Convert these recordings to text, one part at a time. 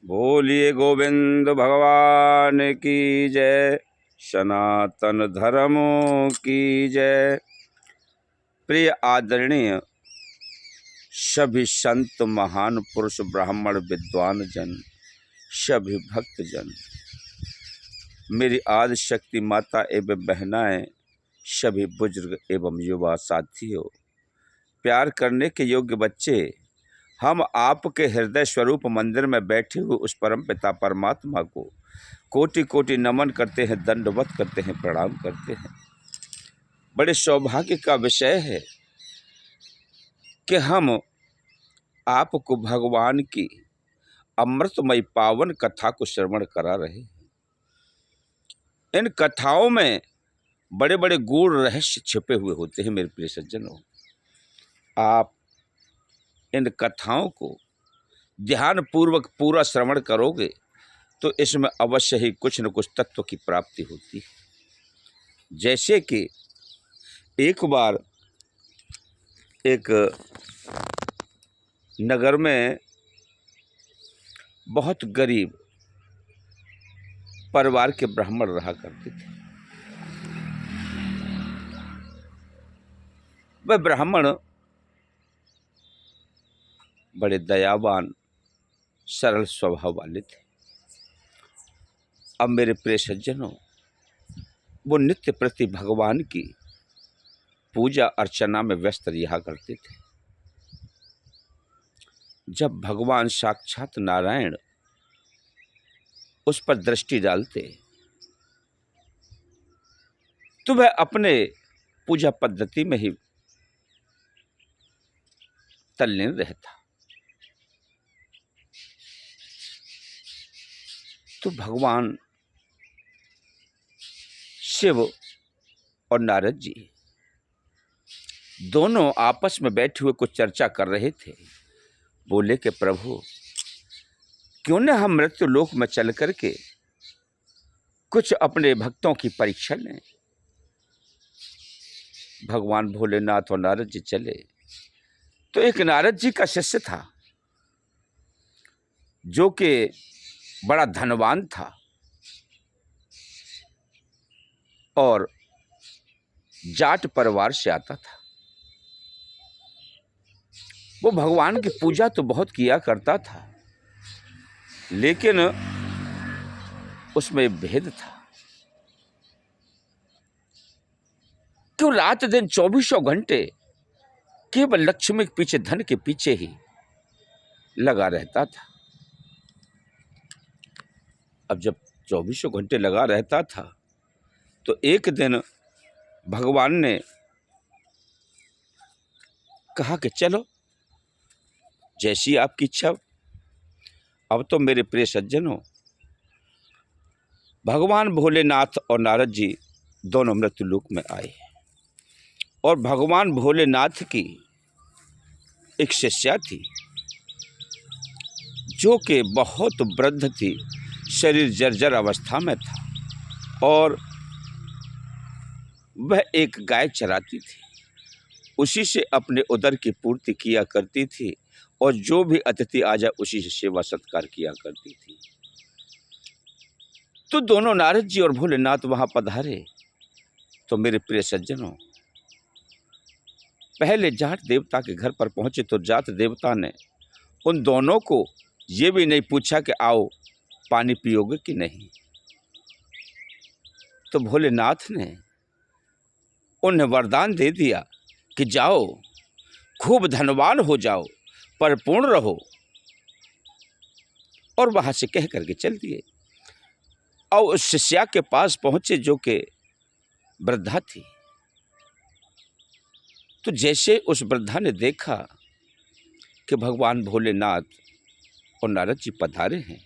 बोलिए गोविंद भगवान की जय, सनातन धर्म की जय। प्रिय आदरणीय सभी संत, महान पुरुष, ब्राह्मण, विद्वान जन, सभी भक्त जन, मेरी आदि शक्ति माता एवं बहनाएं, सभी बुजुर्ग एवं युवा साथियों, प्यार करने के योग्य बच्चे, हम आपके हृदय स्वरूप मंदिर में बैठे हुए उस परम पिता परमात्मा को कोटि कोटि नमन करते हैं, दंडवत करते हैं, प्रणाम करते हैं। बड़े सौभाग्य का विषय है कि हम आपको भगवान की अमृतमयी पावन कथा को श्रवण करा रहे हैं। इन कथाओं में बड़े बड़े गूढ़ रहस्य छिपे हुए होते हैं। मेरे प्रिय सज्जनों, आप इन कथाओं को ध्यान पूर्वक पूरा श्रवण करोगे तो इसमें अवश्य ही कुछ न कुछ तत्व की प्राप्ति होती है। जैसे कि एक बार एक नगर में बहुत गरीब परिवार के ब्राह्मण रहा करते थे। वह ब्राह्मण बड़े दयावान, सरल स्वभाव वाले थे। अब मेरे प्रिय सज्जनों, वो नित्य प्रति भगवान की पूजा अर्चना में व्यस्त रहा करते थे। जब भगवान साक्षात नारायण उस पर दृष्टि डालते तो वह अपने पूजा पद्धति में ही तल्लीन रहता। तो भगवान शिव और नारद जी दोनों आपस में बैठे हुए कुछ चर्चा कर रहे थे। बोले कि प्रभु, क्यों न हम मृत्यु लोक में चल करके कुछ अपने भक्तों की परीक्षा लें। भगवान भोलेनाथ और नारद जी चले तो एक नारद जी का शिष्य था जो कि बड़ा धनवान था और जाट परिवार से आता था। वो भगवान की पूजा तो बहुत किया करता था, लेकिन उसमें भेद था कि रात दिन 24 घंटे केवल लक्ष्मी के पीछे, धन के पीछे ही लगा रहता था। अब जब 24 घंटे लगा रहता था तो एक दिन भगवान ने कहा कि चलो, जैसी आपकी इच्छा। अब तो मेरे प्रिय सज्जनों, भगवान भोलेनाथ और नारद जी दोनों मृत्यु लोक में आए और भगवान भोलेनाथ की एक शिष्या थी जो कि बहुत वृद्ध थी, शरीर जर्जर अवस्था में था और वह एक गाय चराती थी। उसी से अपने उदर की पूर्ति किया करती थी और जो भी अतिथि आ जाए उसी से सेवा सत्कार किया करती थी। तो दोनों नारद जी और भोलेनाथ वहां पधारे तो मेरे प्रिय सज्जनों, पहले जाट देवता के घर पर पहुंचे तो जाट देवता ने उन दोनों को ये भी नहीं पूछा कि आओ पानी पियोगे कि नहीं। तो भोलेनाथ ने उन्हें वरदान दे दिया कि जाओ, खूब धनवान हो जाओ, परिपूर्ण रहो, और वहां से कह करके चल दिए। और उस शिष्या के पास पहुंचे जो कि वृद्धा थी। तो जैसे उस वृद्धा ने देखा कि भगवान भोलेनाथ और नारद जी पधारे हैं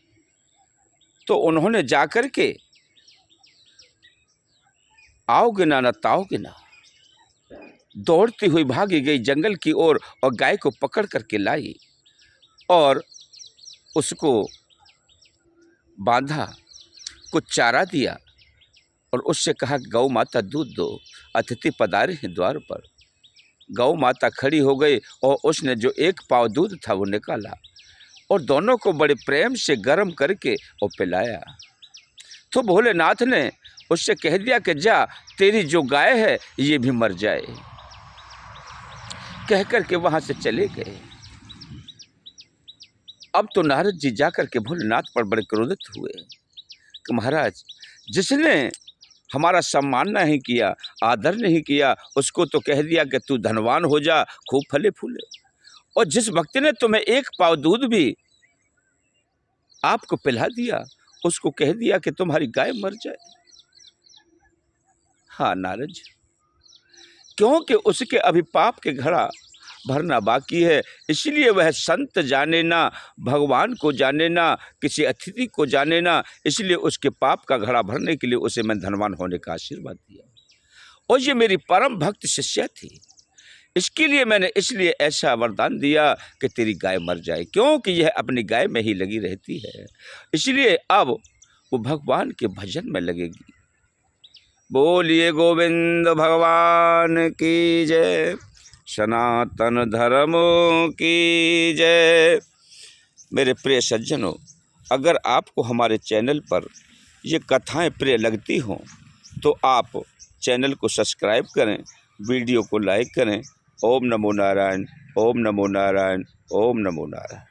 तो उन्होंने जाकर के आओगे ना, न ताओगे ना, दौड़ती हुई भागी गई जंगल की ओर और गाय को पकड़ करके लाई और उसको बांधा, कुछ चारा दिया और उससे कहा गौ माता दूध दो, अतिथि पधारे हैं द्वार पर। गौ माता खड़ी हो गई और उसने जो एक पाव दूध था वो निकाला और दोनों को बड़े प्रेम से गर्म करके और पिलाया। तो भोलेनाथ ने उससे कह दिया कि जा, तेरी जो गाय है ये भी मर जाए। कह कर के वहाँ से चले गए। अब तो नारद जी जाकर के भोलेनाथ पर बड़े क्रोधित हुए कि महाराज, जिसने हमारा सम्मान नहीं किया, आदर नहीं किया, उसको तो कह दिया कि तू धनवान हो जा, खूब फले फूले, और जिस भक्त ने तुम्हें एक पाव दूध भी आपको पिला दिया, उसको कह दिया कि तुम्हारी गाय मर जाए। हाँ नारद जी, क्योंकि उसके अभी पाप के घड़ा भरना बाकी है, इसलिए वह संत जाने ना, भगवान को जाने ना, किसी अतिथि को जाने ना, इसलिए उसके पाप का घड़ा भरने के लिए उसे मैं धनवान होने का आशीर्वाद दिया। और ये मेरी परम भक्त शिष्या थी, इसके लिए मैंने इसलिए ऐसा वरदान दिया कि तेरी गाय मर जाए, क्योंकि यह अपनी गाय में ही लगी रहती है, इसलिए अब वो भगवान के भजन में लगेगी। बोलिए गोविंद भगवान की जय, सनातन धर्म की जय। मेरे प्रिय सज्जनों, अगर आपको हमारे चैनल पर ये कथाएं प्रिय लगती हों तो आप चैनल को सब्सक्राइब करें, वीडियो को लाइक करें। ओम नमो नारायण, ओम नमो नारायण, ओम नमो नारायण।